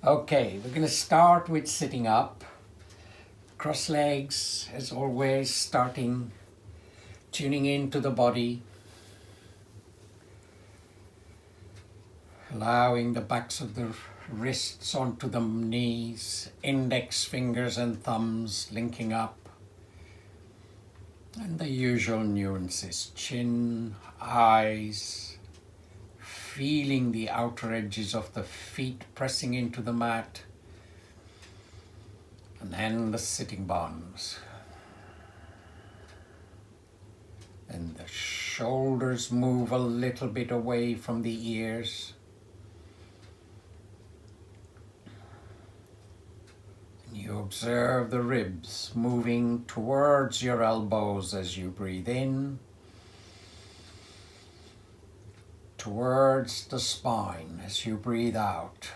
Okay, we're going to start with sitting up. Cross legs, as always, starting tuning into the body, allowing the backs of the wrists onto the knees, index fingers and thumbs linking up, and the usual nuances, chin, eyes, feeling the outer edges of the feet pressing into the mat, and then the sitting bones. And the shoulders move a little bit away from the ears. And you observe the ribs moving towards your elbows as you breathe in, towards the spine as you breathe out.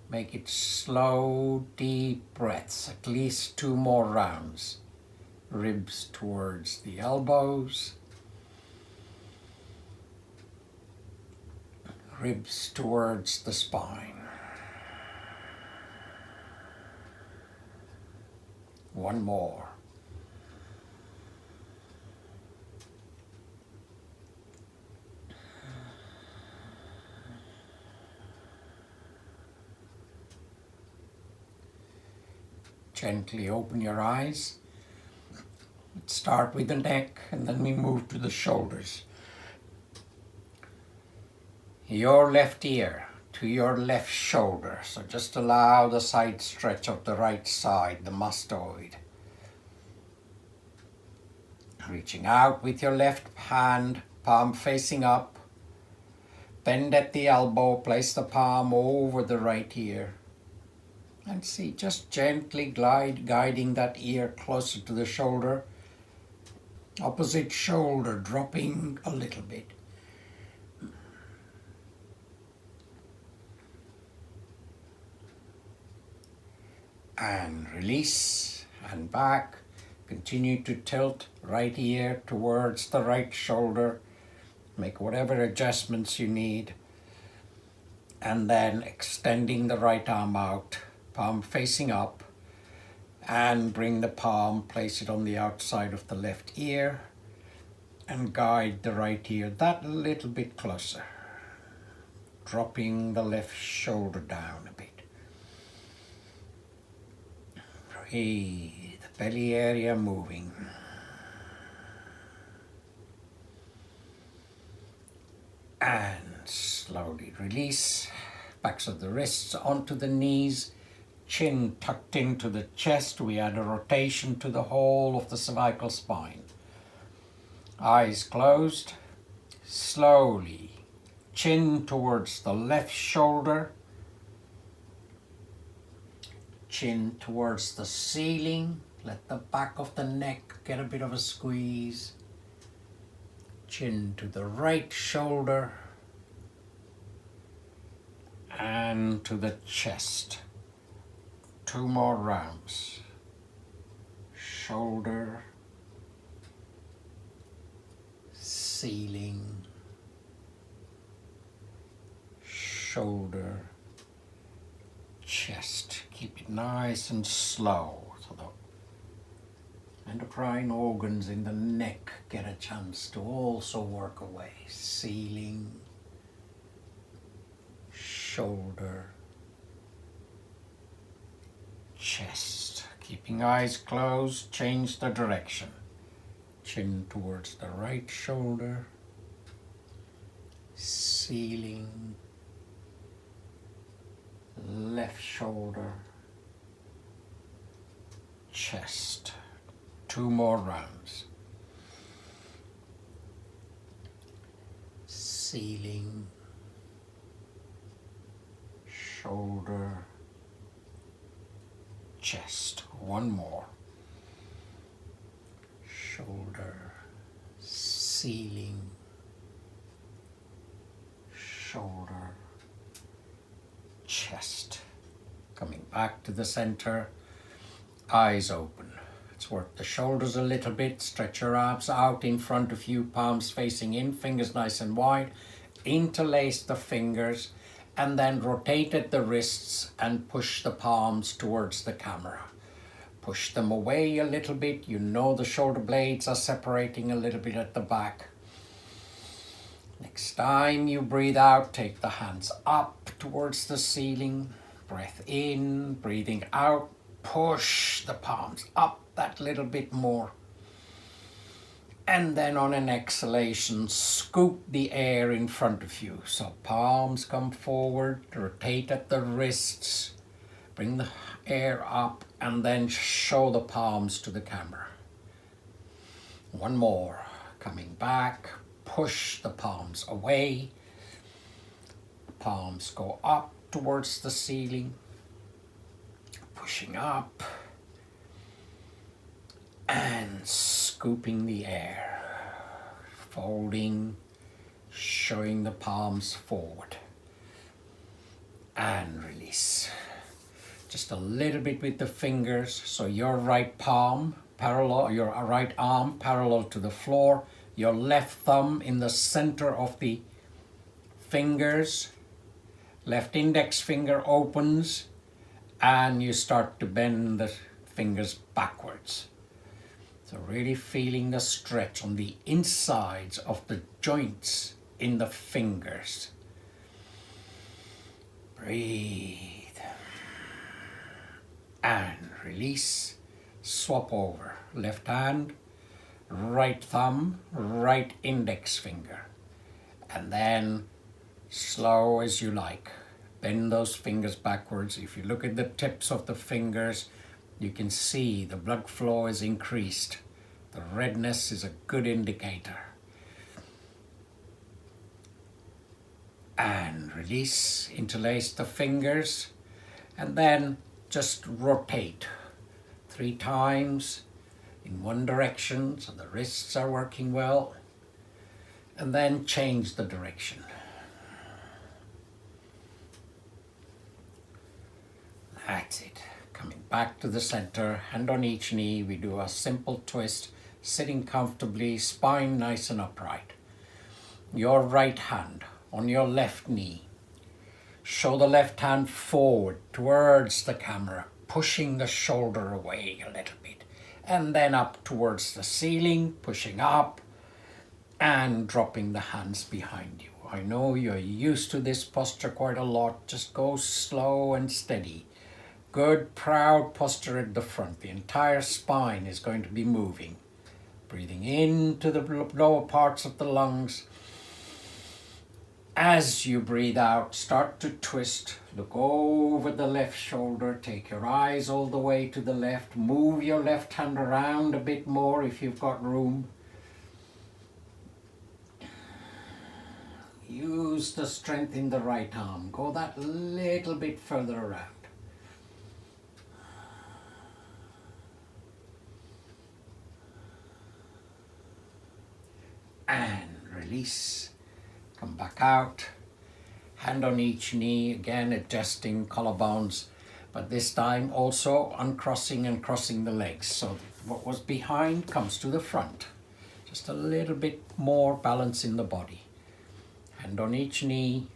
Make it slow, deep breaths, at least 2 more rounds. Ribs towards the elbows, ribs towards the spine. 1 more. Gently open your eyes. Let's start with the neck and then we move to the shoulders. Your left ear to your left shoulder. So just allow the side stretch of the right side, the mastoid. Reaching out with your left hand, palm facing up. Bend at the elbow, place the palm over the right ear. And see, just gently guiding that ear closer to the shoulder. Opposite shoulder dropping a little bit. And release, and back. Continue to tilt right ear towards the right shoulder. Make whatever adjustments you need. And then extending the right arm out, palm facing up. And bring the palm, place it on the outside of the left ear. And guide the right ear that little bit closer. Dropping the left shoulder down a bit. Breathe, the belly area moving. And slowly release. Backs of the wrists onto the knees. Chin tucked into the chest. We add a rotation to the whole of the cervical spine. Eyes closed. Slowly. Chin towards the left shoulder. Chin towards the ceiling. Let the back of the neck get a bit of a squeeze. Chin to the right shoulder. And to the chest. 2 more rounds. Shoulder. Ceiling. Shoulder. Chest. Keep it nice and slow so the endocrine organs in the neck get a chance to also work away. Ceiling, shoulder, chest. Keeping eyes closed, change the direction. Chin towards the right shoulder, ceiling, left shoulder, chest. 2 more rounds. Ceiling, shoulder, chest. 1 more. Shoulder, ceiling, shoulder, chest. Coming back to the center, eyes open. Let's work the shoulders a little bit. Stretch your arms out in front of you, palms facing in, fingers nice and wide. Interlace the fingers and then rotate at the wrists and push the palms towards the camera. Push them away a little bit. You know the shoulder blades are separating a little bit at the back. Next time you breathe out, take the hands up towards the ceiling. Breath in, breathing out, push the palms up that little bit more. And then on an exhalation, scoop the air in front of you. So palms come forward, rotate at the wrists, bring the air up, and then show the palms to the camera. One more, coming back, push the palms away. Palms go up towards the ceiling, pushing up, and scooping the air, folding, showing the palms forward, and release. Just a little bit with the fingers, so your right palm parallel, your right arm parallel to the floor, your left thumb in the center of the fingers, left index finger opens, and you start to bend the fingers backwards. So really feeling the stretch on the insides of the joints in the fingers. Breathe. And release. Swap over. Left hand, right thumb, right index finger. And then slow as you like. Bend those fingers backwards. If you look at the tips of the fingers, you can see the blood flow is increased. The redness is a good indicator. And release, interlace the fingers, and then just rotate 3 times in one direction so the wrists are working well, and then change the direction. That's it. Coming back to the center, hand on each knee, we do a simple twist, sitting comfortably, spine nice and upright. Your right hand on your left knee. Show the left hand forward towards the camera, pushing the shoulder away a little bit. And then up towards the ceiling, pushing up and dropping the hands behind you. I know you're used to this posture quite a lot. Just go slow and steady. Good, proud posture at the front. The entire spine is going to be moving. Breathing into the lower parts of the lungs. As you breathe out, start to twist. Look over the left shoulder. Take your eyes all the way to the left. Move your left hand around a bit more if you've got room. Use the strength in the right arm. Go that little bit further around. And release. Come back out. Hand on each knee, again adjusting collarbones, but this time also uncrossing and crossing the legs. So what was behind comes to the front. Just a little bit more balance in the body. Hand on each knee,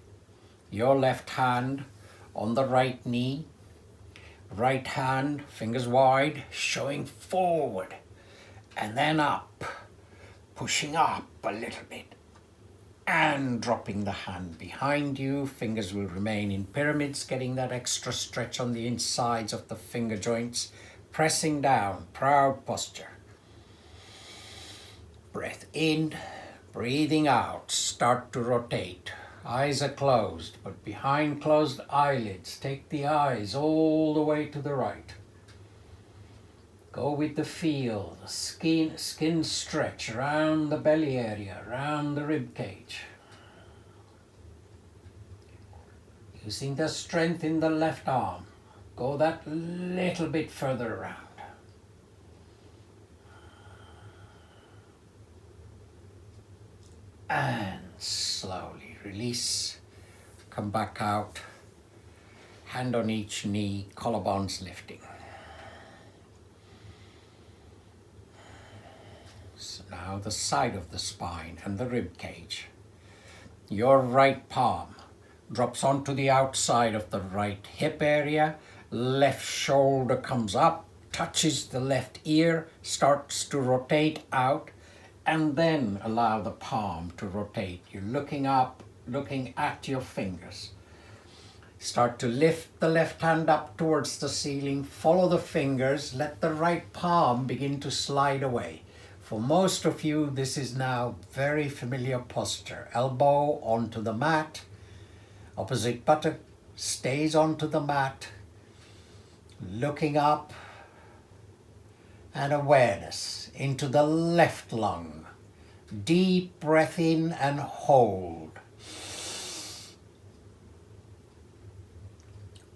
your left hand on the right knee, right hand, fingers wide, showing forward, and then up, pushing up a little bit, and dropping the hand behind you. Fingers will remain in pyramids, getting that extra stretch on the insides of the finger joints, pressing down, proud posture. Breath in, breathing out, start to rotate. Eyes are closed, but behind closed eyelids, take the eyes all the way to the right. Go with the feel, the skin stretch around the belly area, around the rib cage. Using the strength in the left arm, go that little bit further around. And slowly release, come back out, hand on each knee, collarbones lifting. So now the side of the spine and the rib cage. Your right palm drops onto the outside of the right hip area. Left shoulder comes up, touches the left ear, starts to rotate out, and then allow the palm to rotate. You're looking up, looking at your fingers. Start to lift the left hand up towards the ceiling, follow the fingers, let the right palm begin to slide away. For most of you, this is now very familiar posture. Elbow onto the mat, opposite buttock stays onto the mat, looking up, and awareness into the left lung. Deep breath in and hold.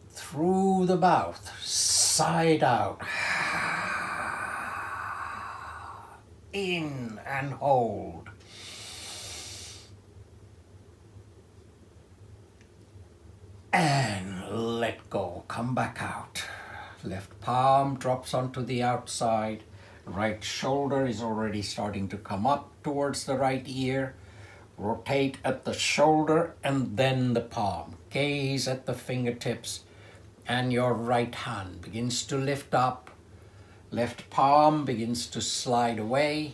Through the mouth, side out. In and hold. And let go. Come back out. Left palm drops onto the outside. Right shoulder is already starting to come up towards the right ear. Rotate at the shoulder and then the palm. Gaze at the fingertips. And your right hand begins to lift up. Left palm begins to slide away.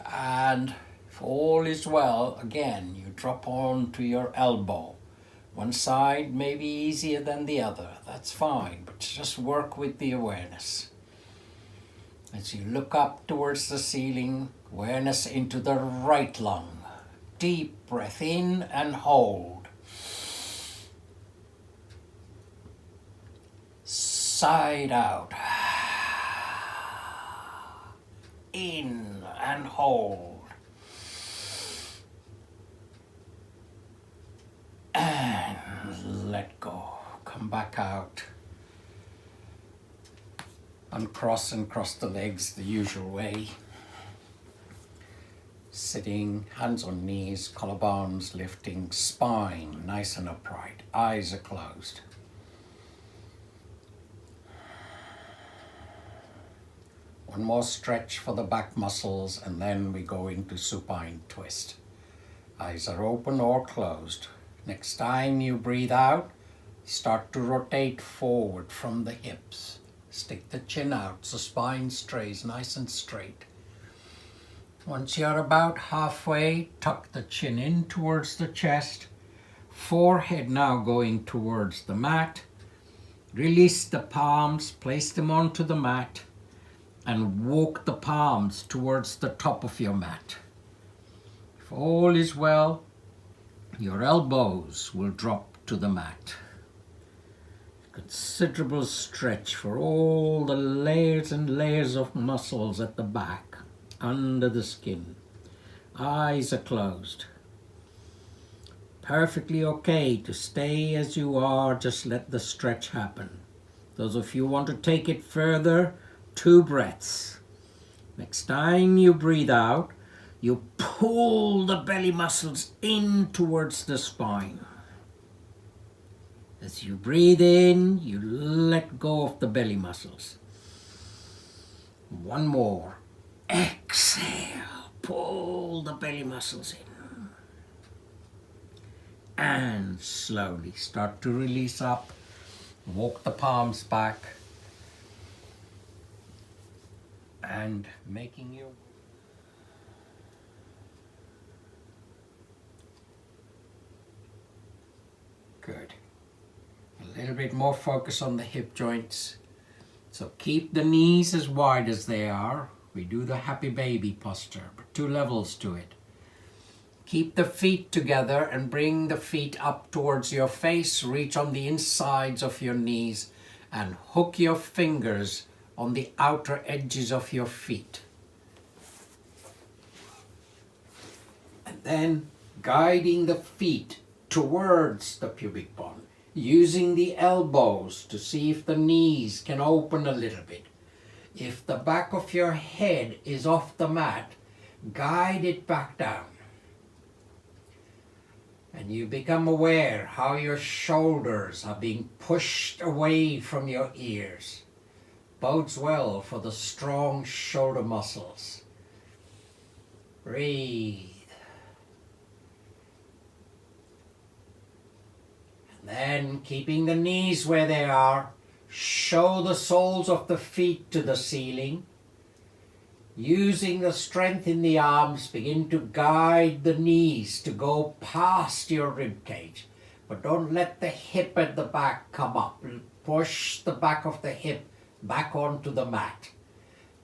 And if all is well, again, you drop onto your elbow. One side may be easier than the other. That's fine, but just work with the awareness. As you look up towards the ceiling, awareness into the right lung. Deep breath in and hold. Side out. In and hold. And let go. Come back out. Uncross and cross the legs the usual way. Sitting, hands on knees, collarbones lifting, spine nice and upright. Eyes are closed. One more stretch for the back muscles and then we go into supine twist. Eyes are open or closed. Next time you breathe out, start to rotate forward from the hips. Stick the chin out so spine stays nice and straight. Once you're about halfway, tuck the chin in towards the chest. Forehead now going towards the mat. Release the palms, place them onto the mat, and walk the palms towards the top of your mat. If all is well, your elbows will drop to the mat. Considerable stretch for all the layers and layers of muscles at the back, under the skin. Eyes are closed. Perfectly okay to stay as you are, just let the stretch happen. Those of you who want to take it further, 2 breaths. Next time you breathe out, you pull the belly muscles in towards the spine. As you breathe in, you let go of the belly muscles. One more. Exhale. Pull the belly muscles in. And slowly start to release up. Walk the palms back. And making your... Good. A little bit more focus on the hip joints. So keep the knees as wide as they are. We do the happy baby posture, but 2 levels to it. Keep the feet together and bring the feet up towards your face. Reach on the insides of your knees and hook your fingers on the outer edges of your feet. And then guiding the feet towards the pubic bone, using the elbows to see if the knees can open a little bit. If the back of your head is off the mat, guide it back down. And you become aware how your shoulders are being pushed away from your ears. Bodes well for the strong shoulder muscles. Breathe. Then, keeping the knees where they are, show the soles of the feet to the ceiling. Using the strength in the arms, begin to guide the knees to go past your rib cage. But don't let the hip at the back come up. Push the back of the hip back onto the mat.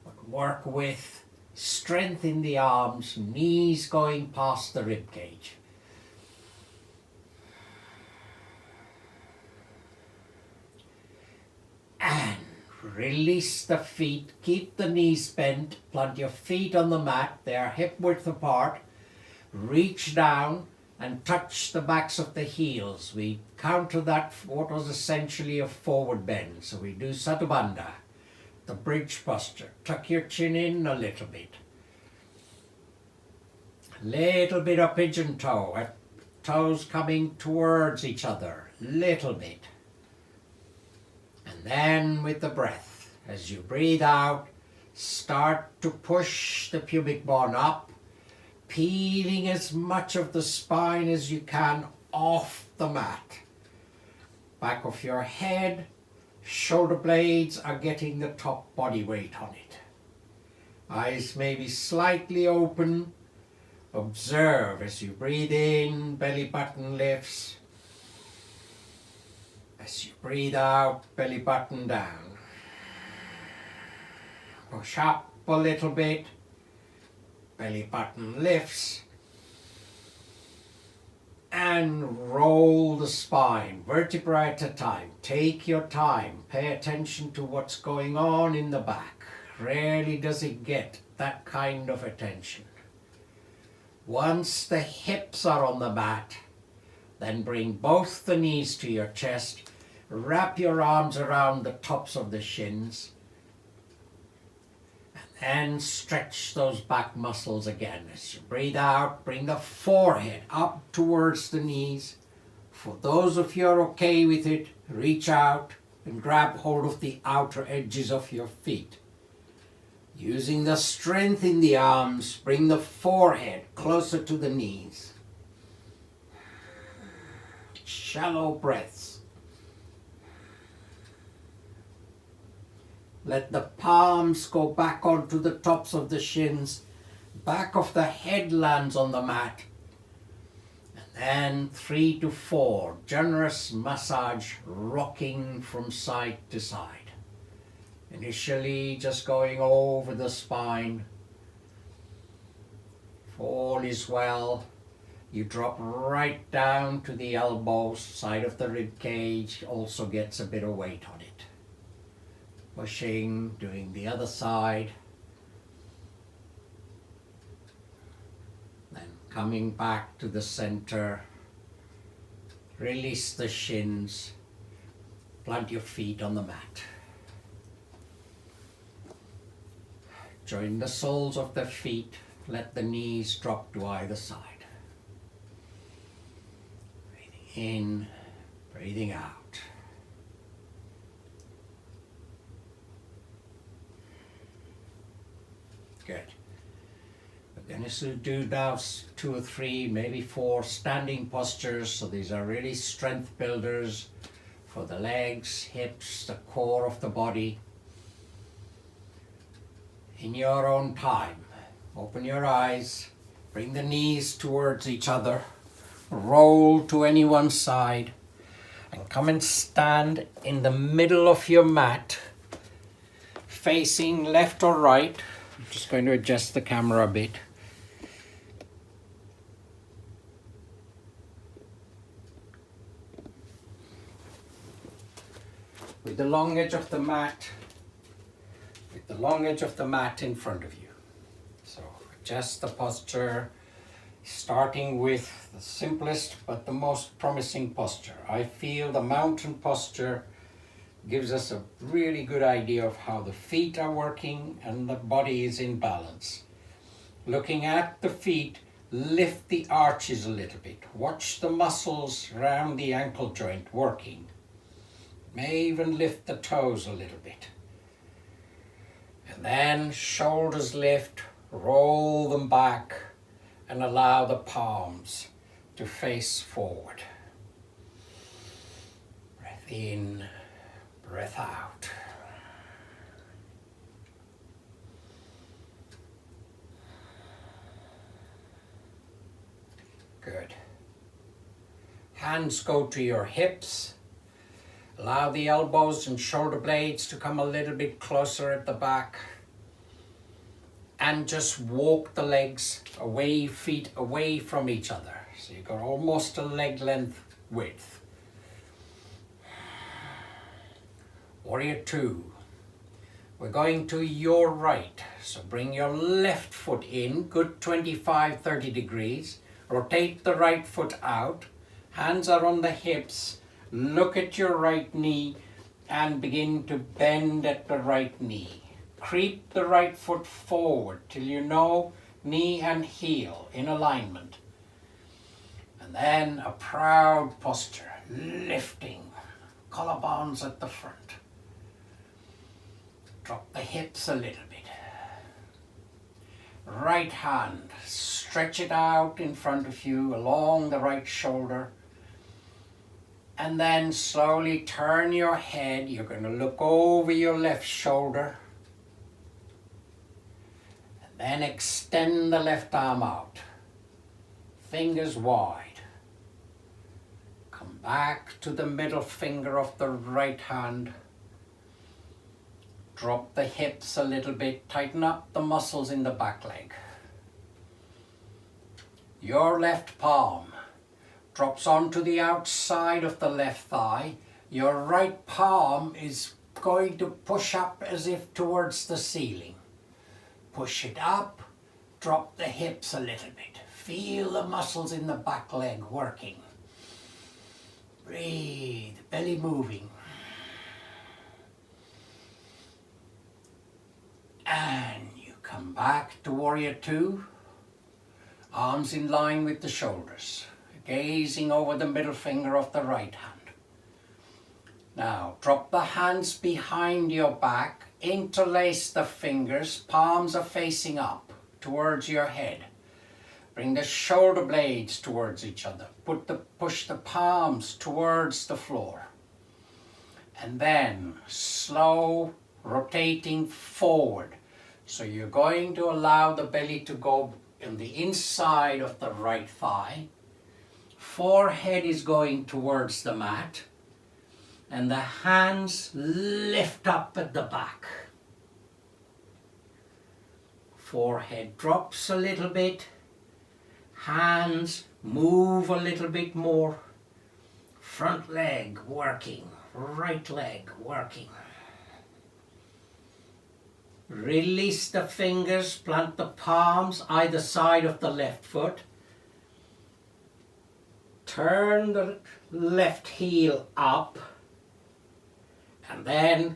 But work with strength in the arms, knees going past the rib cage. And release the feet, keep the knees bent, plant your feet on the mat, they are hip width apart. Reach down and touch the backs of the heels. We counter that what was essentially a forward bend. So we do Setu Bandha, the bridge posture. Tuck your chin in a little bit. Little bit of pigeon toe, toes coming towards each other, little bit. And then with the breath, as you breathe out, start to push the pubic bone up, peeling as much of the spine as you can off the mat. Back of your head, shoulder blades are getting the top body weight on it. Eyes may be slightly open. Observe as you breathe in, belly button lifts. As you breathe out, belly button down. Push up a little bit. Belly button lifts. And roll the spine, vertebra at a time. Take your time. Pay attention to what's going on in the back. Rarely does it get that kind of attention. Once the hips are on the mat, then bring both the knees to your chest. Wrap your arms around the tops of the shins. And then stretch those back muscles again. As you breathe out, bring the forehead up towards the knees. For those of you who are okay with it, reach out and grab hold of the outer edges of your feet. Using the strength in the arms, bring the forehead closer to the knees. Shallow breaths. Let the palms go back onto the tops of the shins. Back of the head lands on the mat. And then 3 to 4, generous massage, rocking from side to side. Initially just going over the spine. If all is well, you drop right down to the elbows, side of the rib cage, also gets a bit of weight on it. Pushing, doing the other side. Then coming back to the center. Release the shins. Plant your feet on the mat. Join the soles of the feet. Let the knees drop to either side. Breathing in, breathing out. Good. We're going to do now 2 or 3, maybe 4 standing postures. So these are really strength builders for the legs, hips, the core of the body. In your own time, open your eyes, bring the knees towards each other, roll to any one side, and come and stand in the middle of your mat, facing left or right. I'm just going to adjust the camera a bit. With the long edge of the mat, in front of you. So adjust the posture, starting with the simplest but the most promising posture. I feel the mountain posture gives us a really good idea of how the feet are working and the body is in balance. Looking at the feet, lift the arches a little bit. Watch the muscles around the ankle joint working. May even lift the toes a little bit. And then shoulders lift, roll them back, and allow the palms to face forward. in, breath out. Good. Hands go to your hips. Allow the elbows and shoulder blades to come a little bit closer at the back. And just walk the legs away, feet away from each other. So you've got almost a leg length width. Warrior two. We're going to your right. So bring your left foot in, good 25, 30 degrees. Rotate the right foot out. Hands are on the hips. Look at your right knee and begin to bend at the right knee. Creep the right foot forward till you know knee and heel in alignment. And then a proud posture, lifting, collarbones at the front. Drop the hips a little bit. Right hand, stretch it out in front of you along the right shoulder. And then slowly turn your head. You're going to look over your left shoulder. And then extend the left arm out. Fingers wide. Come back to the middle finger of the right hand. Drop the hips a little bit. Tighten up the muscles in the back leg. Your left palm drops onto the outside of the left thigh. Your right palm is going to push up as if towards the ceiling. Push it up, drop the hips a little bit. Feel the muscles in the back leg working. Breathe, belly moving. And you come back to warrior two. Arms in line with the shoulders. Gazing over the middle finger of the right hand. Now, drop the hands behind your back, interlace the fingers, palms are facing up towards your head. Bring the shoulder blades towards each other. Push the palms towards the floor. And then, slow rotating forward. So you're going to allow the belly to go in the inside of the right thigh. Forehead is going towards the mat and the hands lift up at the back. Forehead drops a little bit, hands move a little bit more, front leg working, right leg working. Release the fingers, plant the palms either side of the left foot. Turn the left heel up and then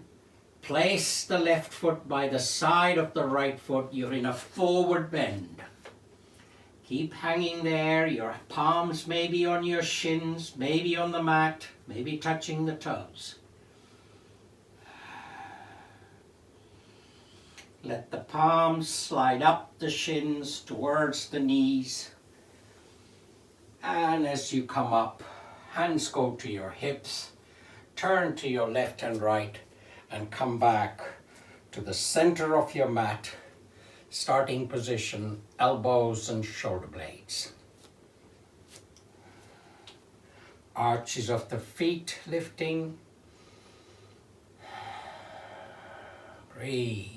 place the left foot by the side of the right foot. You're in a forward bend. Keep hanging there. Your palms maybe on your shins, maybe on the mat, maybe touching the toes. Let the palms slide up the shins towards the knees. And as you come up, hands go to your hips, turn to your left and right, and come back to the center of your mat, starting position, elbows and shoulder blades. Arches of the feet lifting. Breathe.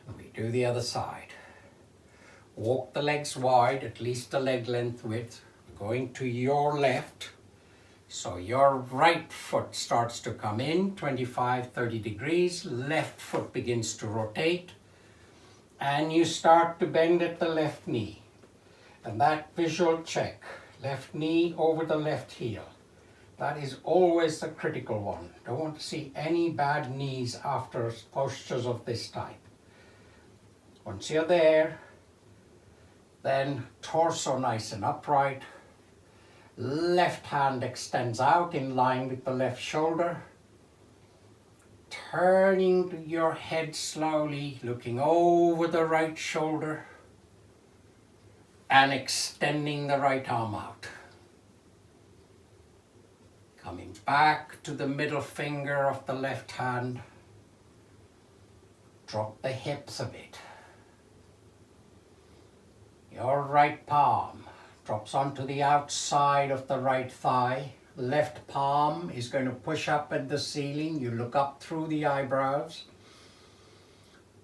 And we do the other side. Walk the legs wide, at least the leg length width, going to your left. So your right foot starts to come in, 25, 30 degrees. Left foot begins to rotate. And you start to bend at the left knee. And that visual check, left knee over the left heel, that is always the critical one. Don't want to see any bad knees after postures of this type. Once you're there, then torso nice and upright. Left hand extends out in line with the left shoulder. Turning your head slowly, looking over the right shoulder and extending the right arm out. back to the middle finger of the left hand. Drop the hips a bit. Your right palm drops onto the outside of the right thigh. Left palm is going to push up at the ceiling. You look up through the eyebrows.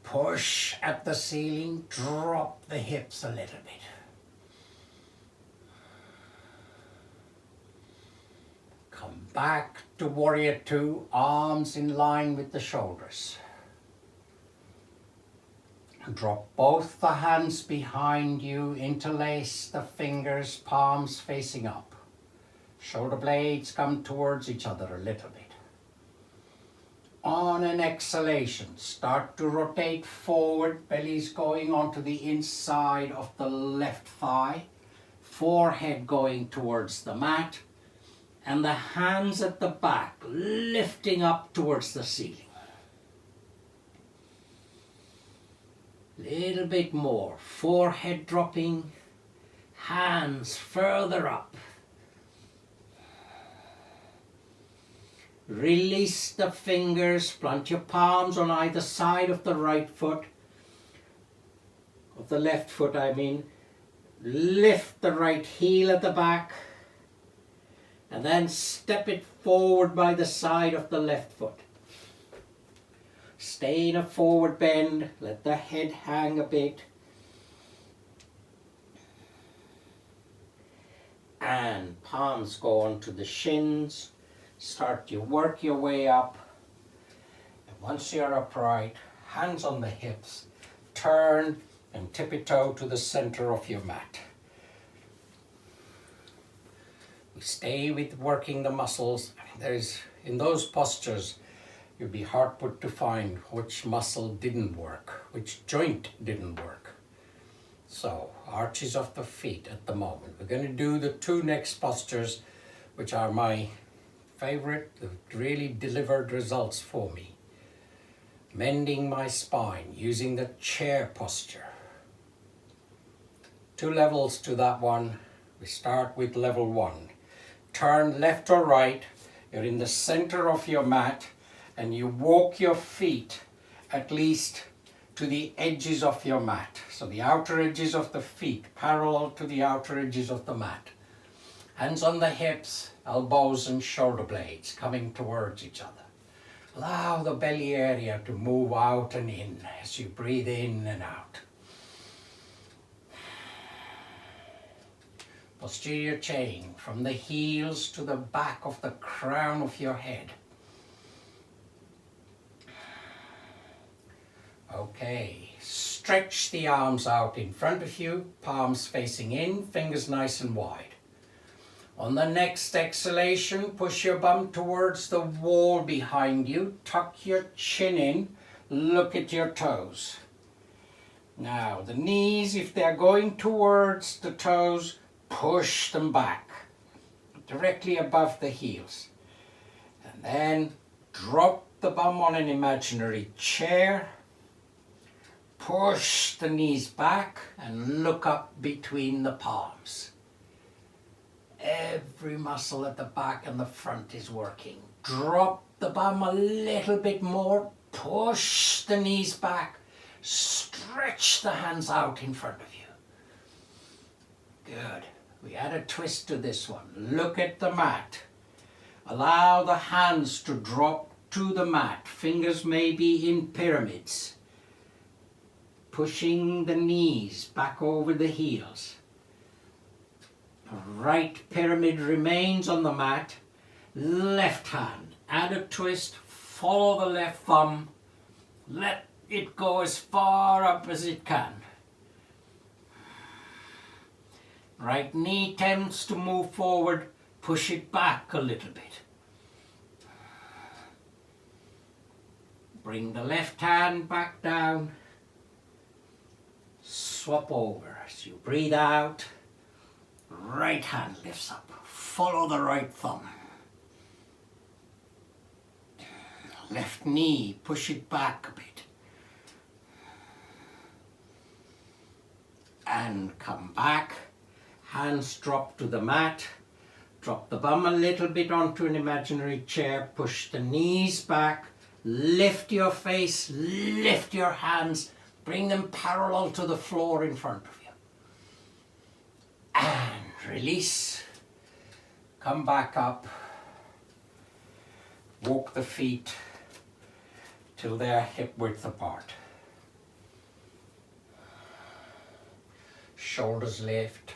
Push at the ceiling. Drop the hips a little bit. Come back to Warrior Two, arms in line with the shoulders. Drop both the hands behind you, interlace the fingers, palms facing up. Shoulder blades come towards each other a little bit. On an exhalation, start to rotate forward, belly's going onto the inside of the left thigh, forehead going towards the mat, and the hands at the back lifting up towards the ceiling. Little bit more, forehead dropping, hands further up. Release the fingers, plant your palms on either side of the right foot, of the left foot I mean. Lift the right heel at the back and then step it forward by the side of the left foot. Stay in a forward bend, let the head hang a bit. And palms go onto the shins. Start to work your way up. And once you're upright, hands on the hips, turn and tippy-toe to the center of your mat. We stay with working the muscles. In those postures, you'll be hard put to find which muscle didn't work, which joint didn't work. So, arches of the feet at the moment. We're going to do the two next postures, which are my favorite, that really delivered results for me. Mending my spine, using the chair posture. 2 levels to that one. We start with level 1. Turn left or right. You're in the center of your mat, and you walk your feet at least to the edges of your mat. So the outer edges of the feet parallel to the outer edges of the mat. Hands on the hips, elbows and shoulder blades coming towards each other. Allow the belly area to move out and in as you breathe in and out. Posterior chain from the heels to the back of the crown of your head. Okay, stretch the arms out in front of you, palms facing in, fingers nice and wide. On the next exhalation, push your bum towards the wall behind you, tuck your chin in, look at your toes. Now, the knees, if they're going towards the toes, push them back, directly above the heels. And then drop the bum on an imaginary chair. Push the knees back and look up between the palms. Every muscle at the back and the front is working. Drop the bum a little bit more. Push the knees back. Stretch the hands out in front of you. Good. We add a twist to this one. Look at the mat. Allow the hands to drop to the mat. Fingers may be in pyramids. Pushing the knees back over the heels. Right pyramid remains on the mat. Left hand, add a twist, follow the left thumb. Let it go as far up as it can. Right knee tends to move forward, push it back a little bit. Bring the left hand back down. Swap over as you breathe out. Right hand lifts up. Follow the right thumb. Left knee, push it back a bit. And come back. Hands drop to the mat. Drop the bum a little bit onto an imaginary chair, push the knees back, lift your face, lift your hands, bring them parallel to the floor in front of you. And release. Come back up. Walk the feet till they're hip width apart. Shoulders lift,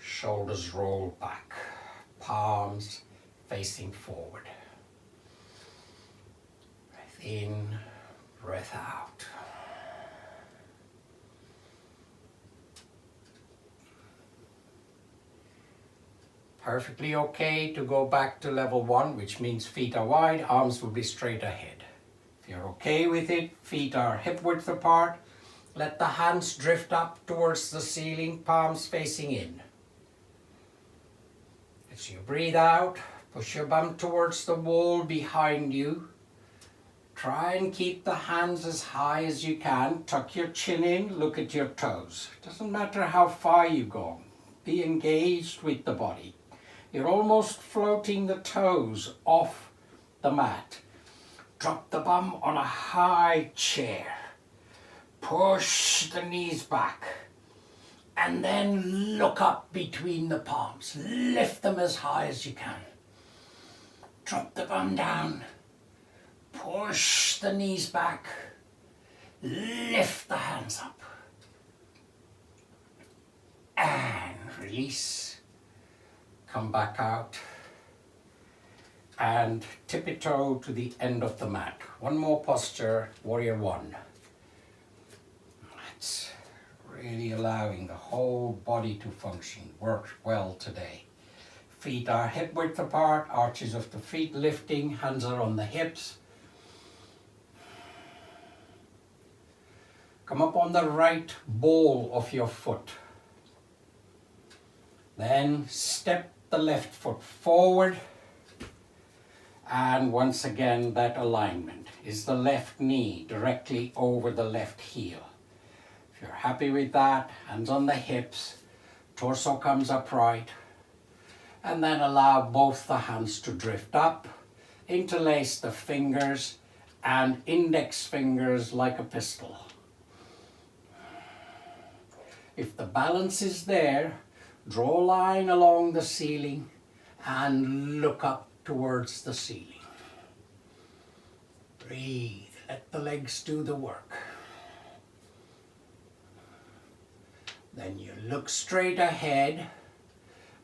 shoulders roll back, palms facing forward. Breath in, breath out. Perfectly okay to go back to level 1, which means feet are wide, arms will be straight ahead. If you're okay with it, feet are hip width apart. Let the hands drift up towards the ceiling, palms facing in. As you breathe out, push your bum towards the wall behind you. Try and keep the hands as high as you can. Tuck your chin in, look at your toes. Doesn't matter how far you go. Be engaged with the body. You're almost floating the toes off the mat. Drop the bum on a high chair. Push the knees back. And then look up between the palms. Lift them as high as you can. Drop the bum down. Push the knees back. Lift the hands up. And release. Come back out. And tippy-toe to the end of the mat. One more posture, warrior 1. That's really allowing the whole body to function. Worked well today. Feet are hip width apart, arches of the feet lifting, hands are on the hips. Come up on the right ball of your foot. Then step the left foot forward. And once again, that alignment is the left knee directly over the left heel. If you're happy with that, hands on the hips, torso comes upright, and then allow both the hands to drift up, interlace the fingers and index fingers like a pistol. If the balance is there, draw a line along the ceiling and look up towards the ceiling. Breathe, let the legs do the work. Then you look straight ahead,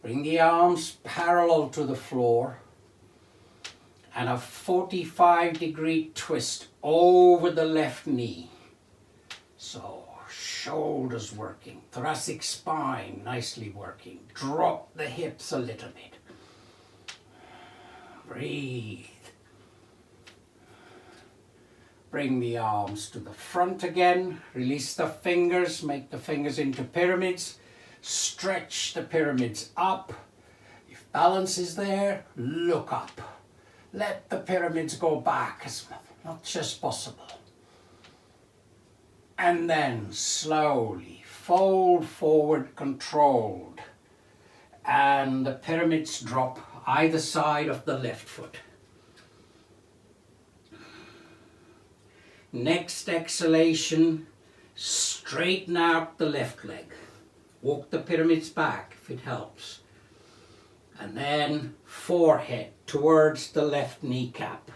bring the arms parallel to the floor, and a 45-degree twist over the left knee. So, shoulders working, thoracic spine nicely working. Drop the hips a little bit. Breathe. Bring the arms to the front again. Release the fingers. Make the fingers into pyramids. Stretch the pyramids up. If balance is there, look up. Let the pyramids go back as much as possible. And then slowly fold forward controlled. And the pyramids drop either side of the left foot. Next exhalation, straighten out the left leg. Walk the pyramids back if it helps. And then forehead towards the left kneecap.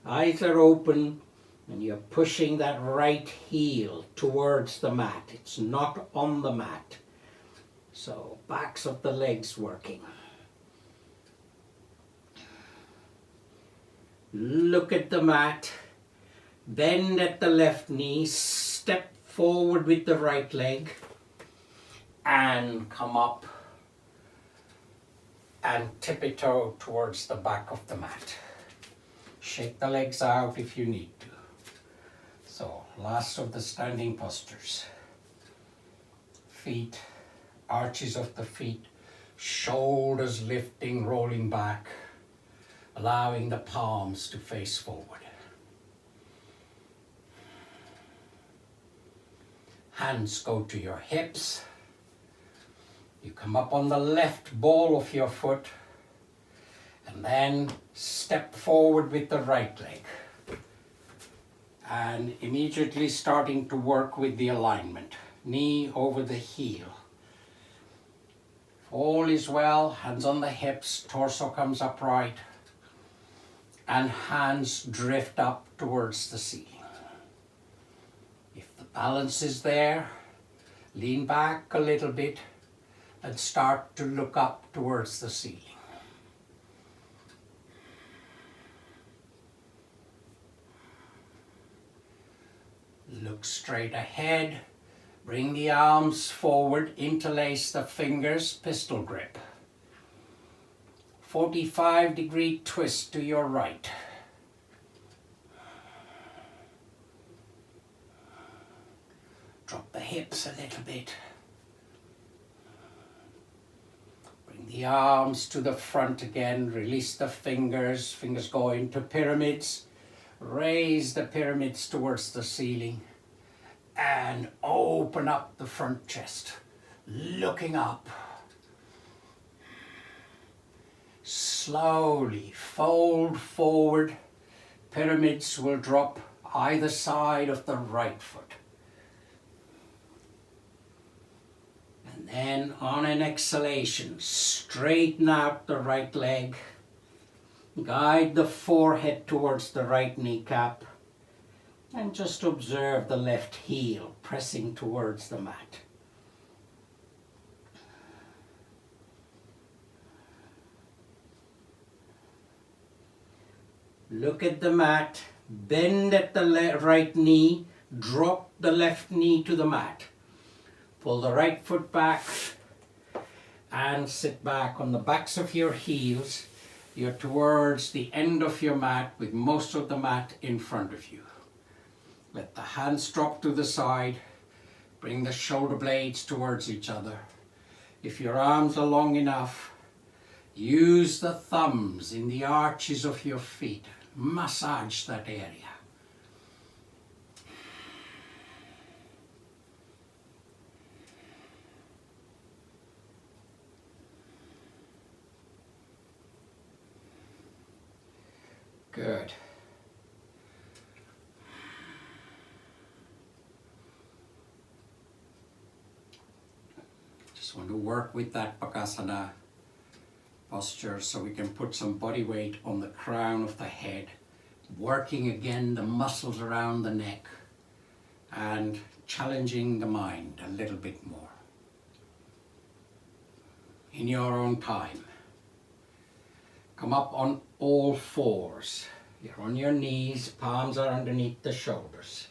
Eyes are open and you're pushing that right heel towards the mat. It's not on the mat. So backs of the legs working. Look at the mat, bend at the left knee, step forward with the right leg and come up and tippy-toe towards the back of the mat. Shake the legs out if you need to. So, last of the standing postures. Feet, arches of the feet, shoulders lifting, rolling back. Allowing the palms to face forward. Hands go to your hips. You come up on the left ball of your foot and then step forward with the right leg. And immediately starting to work with the alignment. Knee over the heel. If all is well, hands on the hips, torso comes upright, and hands drift up towards the ceiling. If the balance is there, lean back a little bit and start to look up towards the ceiling. Look straight ahead, bring the arms forward, interlace the fingers, pistol grip. 45-degree twist to your right. Drop the hips a little bit. Bring the arms to the front again, release the fingers, fingers go into pyramids. Raise the pyramids towards the ceiling and open up the front chest, looking up. Slowly fold forward. Pyramids will drop either side of the right foot. And then on an exhalation, straighten out the right leg. Guide the forehead towards the right kneecap and just observe the left heel pressing towards the mat. Look at the mat, bend at the right knee, drop the left knee to the mat. Pull the right foot back and sit back on the backs of your heels. You're towards the end of your mat with most of the mat in front of you. Let the hands drop to the side. Bring the shoulder blades towards each other. If your arms are long enough, use the thumbs in the arches of your feet. Massage that area. Good. Just want to work with that Bakasana posture so we can put some body weight on the crown of the head, working again the muscles around the neck and challenging the mind a little bit more. In your own time. Come up on all fours. You're on your knees, palms are underneath the shoulders.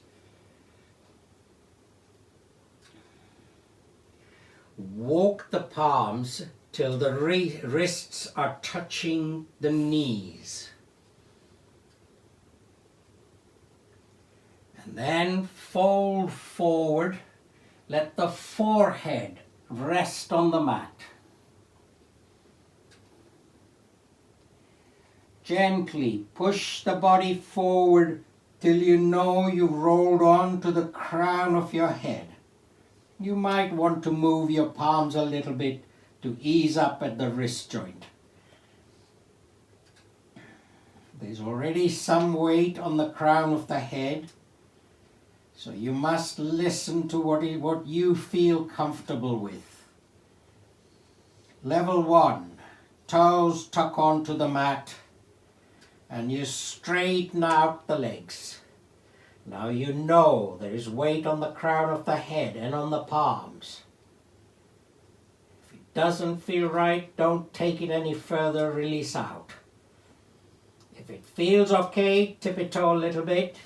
Walk the palms till the wrists are touching the knees. And then fold forward. Let the forehead rest on the mat. Gently push the body forward till you know you've rolled on to the crown of your head. You might want to move your palms a little bit to ease up at the wrist joint. There's already some weight on the crown of the head, so you must listen to what you feel comfortable with. Level 1, toes tuck onto the mat. And you straighten out the legs. Now you know there is weight on the crown of the head and on the palms. If it doesn't feel right, don't take it any further, release out. If it feels okay, tip-toe a little bit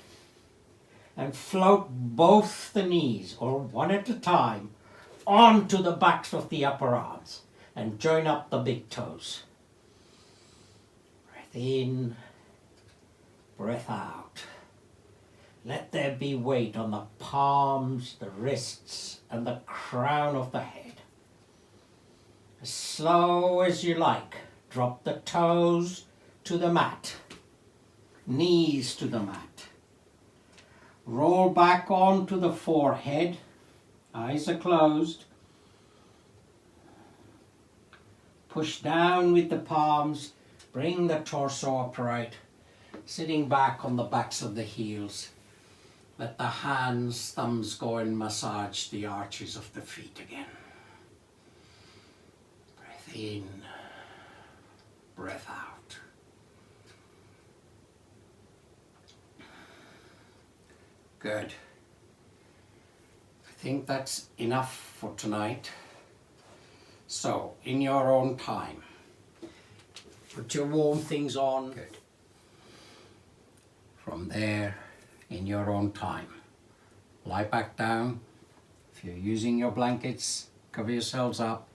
and float both the knees, or one at a time, onto the backs of the upper arms and join up the big toes. Breath in. Breath out. Let there be weight on the palms, the wrists, and the crown of the head. As slow as you like, drop the toes to the mat, knees to the mat. Roll back onto the forehead, eyes are closed. Push down with the palms, bring the torso upright, sitting back on the backs of the heels. Let the hands, thumbs go and massage the arches of the feet again. Breath in, breath out. Good. I think that's enough for tonight. So, in your own time, put your warm things on. Good. From there, in your own time, lie back down. If you're using your blankets, cover yourselves up.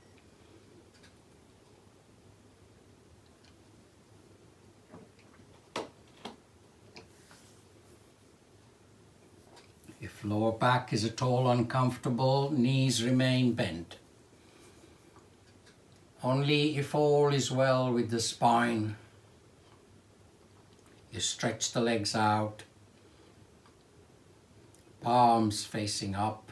If lower back is at all uncomfortable, knees remain bent. Only if all is well with the spine, you stretch the legs out, palms facing up,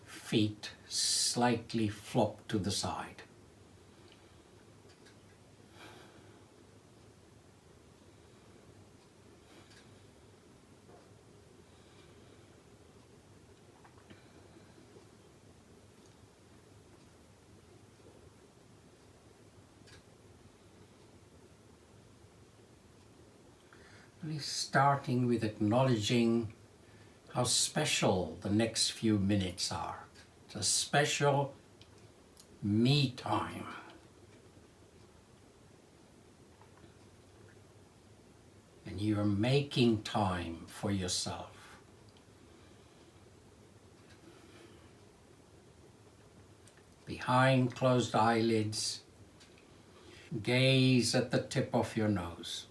feet slightly flop to the side. Starting with acknowledging how special the next few minutes are. It's a special me time. And you are making time for yourself. Behind closed eyelids, gaze at the tip of your nose.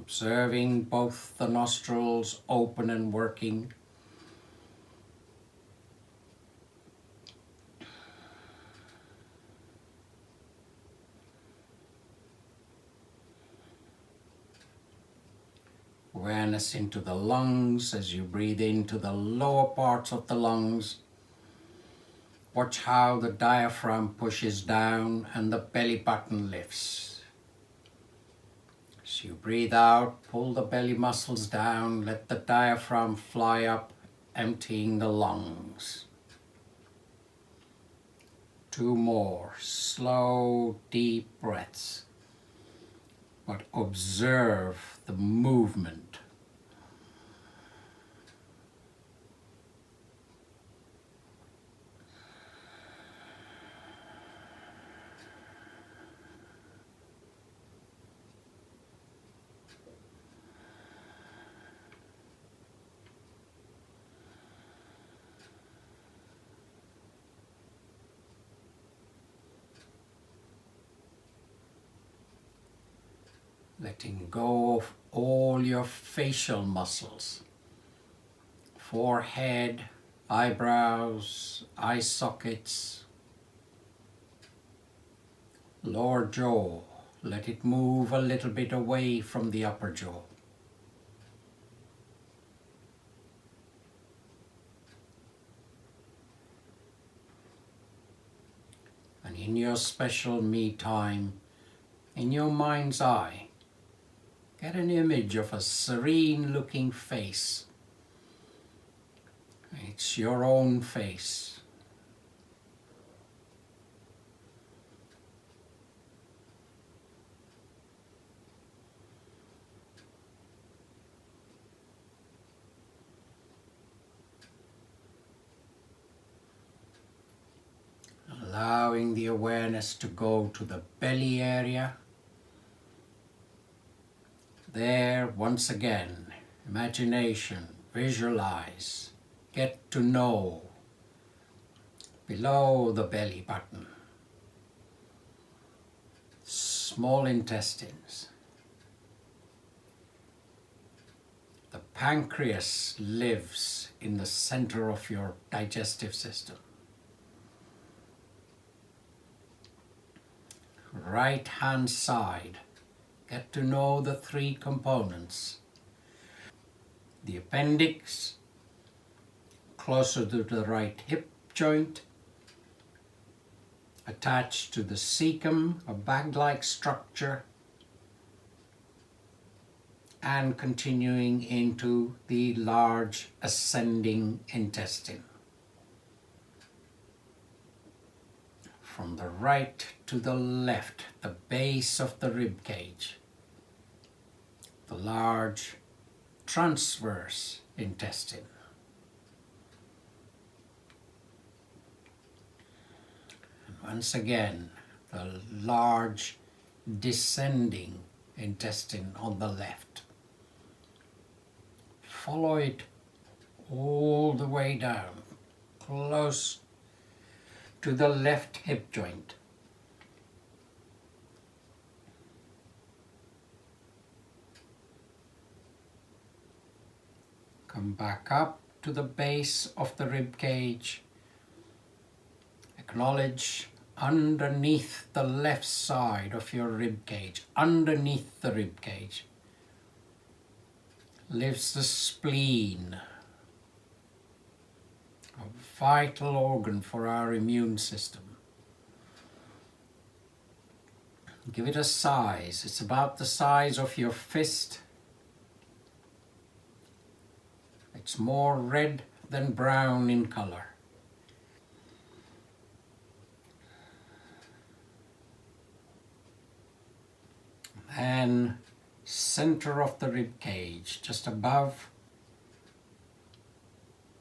Observing both the nostrils open and working. Awareness into the lungs as you breathe into the lower parts of the lungs. Watch how the diaphragm pushes down and the belly button lifts. As you breathe out, pull the belly muscles down, let the diaphragm fly up, emptying the lungs. 2 more slow, deep breaths, but observe the movement. Letting go of all your facial muscles, forehead, eyebrows, eye sockets, lower jaw. Let it move a little bit away from the upper jaw. And in your special me time, in your mind's eye, get an image of a serene looking face. It's your own face. Allowing the awareness to go to the belly area. There, once again, imagination, visualize, get to know below the belly button, small intestines. The pancreas lives in the center of your digestive system. Right hand side, get to know the 3 components. the appendix, closer to the right hip joint, attached to the cecum, a bag-like structure, and continuing into the large ascending intestine. From the right to the left, the base of the rib cage, the large transverse intestine. And once again, the large descending intestine on the left. Follow it all the way down, close to the left hip joint. Come back up to the base of the rib cage. Acknowledge underneath the left side of your rib cage, underneath the rib cage, lives the spleen, a vital organ for our immune system. Give it a size. It's about the size of your fist. It's more red than brown in color. And center of the rib cage, just above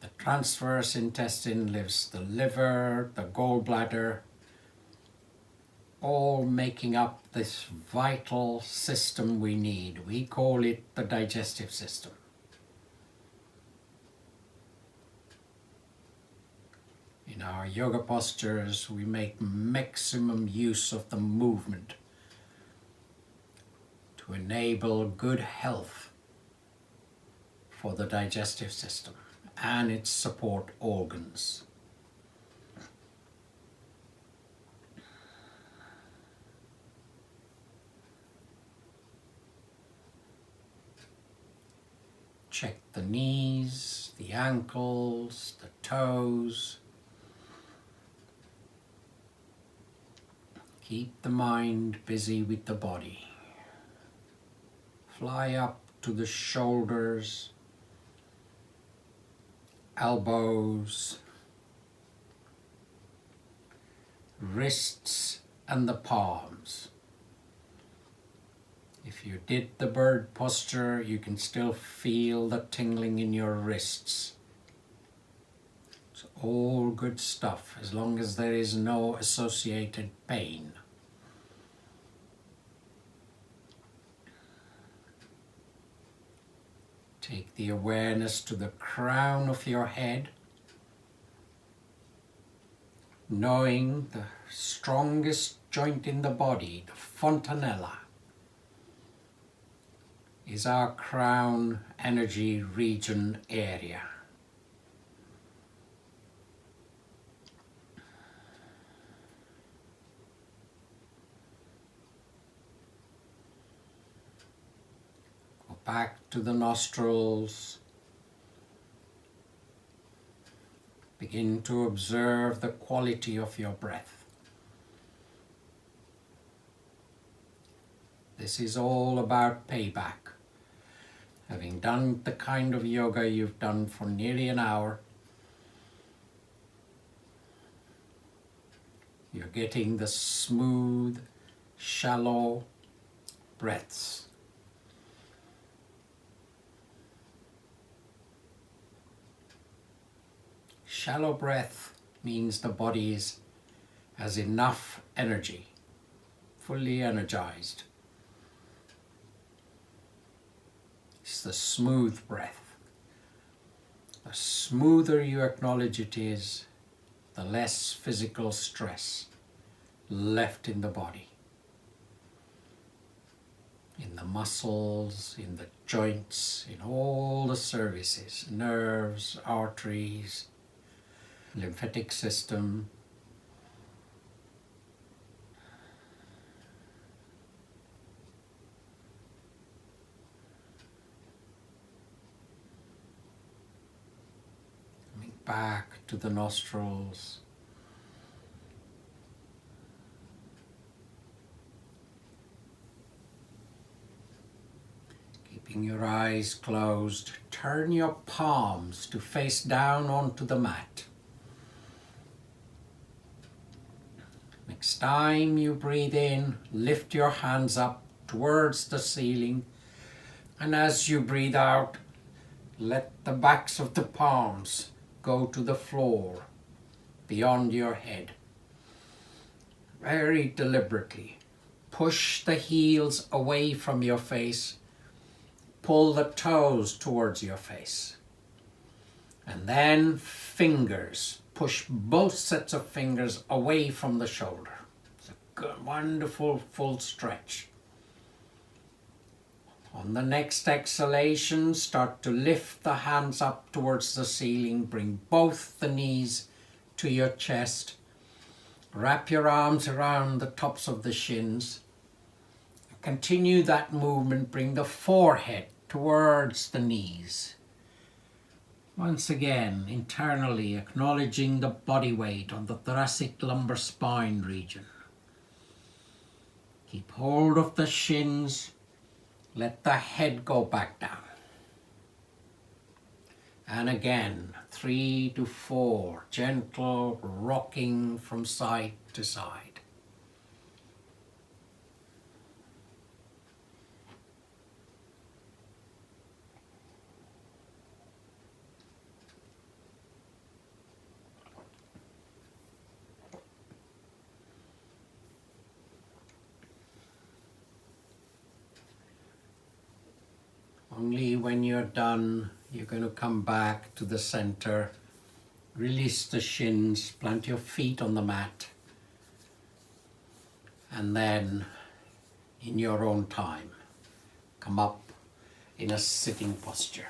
the transverse intestine, lives the liver, the gallbladder, all making up this vital system we need. We call it the digestive system. In our yoga postures, we make maximum use of the movement to enable good health for the digestive system and its support organs. Check the knees, the ankles, the toes. Keep the mind busy with the body. Fly up to the shoulders, elbows, wrists, and the palms. If you did the bird posture, you can still feel the tingling in your wrists. It's all good stuff as long as there is no associated pain. Take the awareness to the crown of your head, knowing the strongest joint in the body, the fontanella, is our crown energy region area. Go back to the nostrils. Begin to observe the quality of your breath. This is all about payback. Having done the kind of yoga you've done for nearly an hour, you're getting the smooth, shallow breaths. Shallow breath means the body has enough energy, fully energized. It's the smooth breath. The smoother you acknowledge it is, the less physical stress left in the body. In the muscles, in the joints, in all the services, nerves, arteries, lymphatic system. back to the nostrils. Keeping your eyes closed, turn your palms to face down onto the mat. Next time you breathe in, lift your hands up towards the ceiling, and as you breathe out, let the backs of the palms go to the floor beyond your head. Very deliberately, push the heels away from your face, pull the toes towards your face, and then fingers. Push both sets of fingers away from the shoulder. It's a good, wonderful full stretch. On the next exhalation, start to lift the hands up towards the ceiling. Bring both the knees to your chest. Wrap your arms around the tops of the shins. Continue that movement. Bring the forehead towards the knees. Once again, internally acknowledging the body weight on the thoracic lumbar spine region. Keep hold of the shins. Let the head go back down. And again, 3 to 4, gentle rocking from side to side. Only when you're done, you're going to come back to the center, release the shins, plant your feet on the mat, and then, in your own time, come up in a sitting posture.